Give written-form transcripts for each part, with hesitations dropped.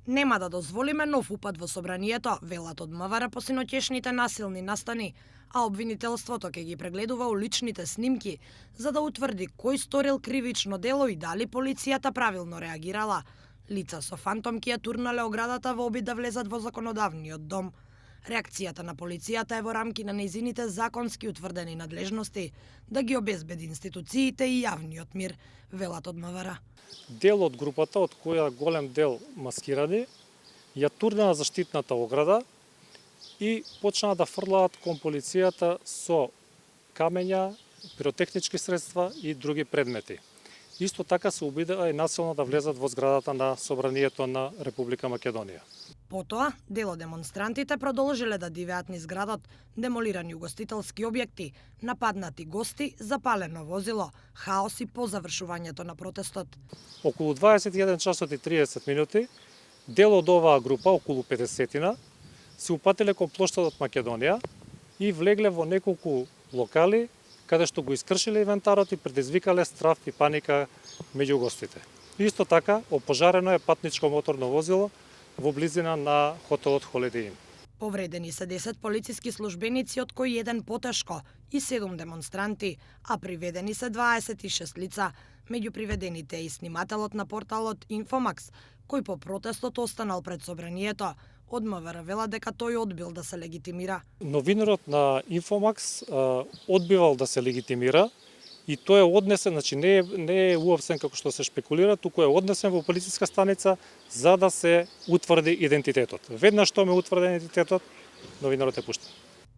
Нема да дозволиме нов упад во собранието, велат од МВР по синоќешните насилни настани, а обвинителството ќе ги прегледува уличните снимки за да утврди кој сторил кривично дело и дали полицијата правилно реагирала. Лица со фантомки ја турнале оградата во обид да влезат во законодавниот дом. Реакцијата на полицијата е во рамки на нејзините законски утврдени надлежности да ги обезбеди институциите и јавниот мир, велат од МВР. Дел од групата, од која голем дел маскирани, ја турнаа заштитната ограда и почнаа да фрлаат кон полицијата со камења, пиротехнички средства и други предмети. Исто така се обидаа и насилно да влезат во зградата на собранието на Република Македонија. Потоа, дел од демонстрантите продолжиле да дивеат низ градот, демолирани угостителски објекти, нападнати гости, запалено возило, хаос и по завршувањето на протестот. Околу 21 часот и 30 минути, дел од оваа група, околу 50-тина, се упатиле кон плоштадот Македонија и влегле во неколку локали, каде што го искршиле инвентарот и предизвикале страв и паника меѓу гостите. Исто така, опожарено е патничко моторно возило во близина на хотелот Holiday Inn. Повредени се 10 полициски службеници, од кои еден потешко и 7 демонстранти, а приведени се 26 лица. Меѓу приведените е и снимателот на порталот Infomax, кој по протестот останал пред собранието. Од МВР вела дека тој одбил да се легитимира. Новинарот на Infomax одбивал да се легитимира и тој е однесен, значи не е уапсен како што се шпекулира, туку е однесен во полициска станица за да се утврди идентитетот. Веднаш што ме утврди идентитетот, новинарот е пуштен.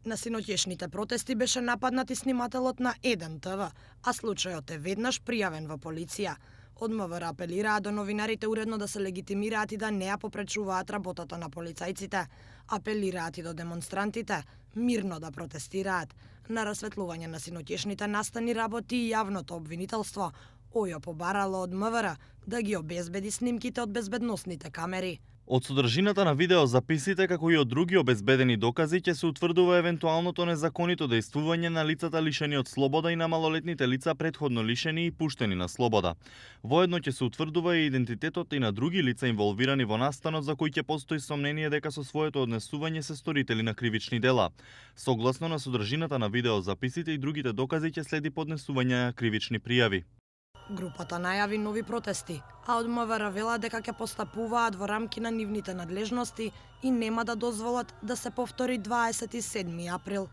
На синоќешните протести беше нападнат и снимателот на Еден ТВ, а случајот е веднаш пријавен во полиција. Од МВР апелираа до новинарите уредно да се легитимираат и да не ја попречуваат работата на полицајците. Апелираат и до демонстрантите мирно да протестираат. На расветлување на синоќешните настани работи и јавното обвинителство. Ојо побарало од МВР да ги обезбеди снимките од безбедносните камери. Од содржината на видеозаписите, како и од други обезбедени докази, ќе се утврдува евентуалното незаконито дејствување на лицата лишени од слобода и на малолетните лица претходно лишени и пуштени на слобода. Воедно ќе се утврдува и идентитетот и на други лица инволвирани во настанот за кои ќе постои сомнение дека со своето однесување се сторители на кривични дела. Согласно на содржината на видеозаписите и другите докази ќе следи поднесување на кривични пријави. Групата најави нови протести, а од МВР вела дека ќе постапуваат во рамки на нивните надлежности и нема да дозволат да се повтори 27 април.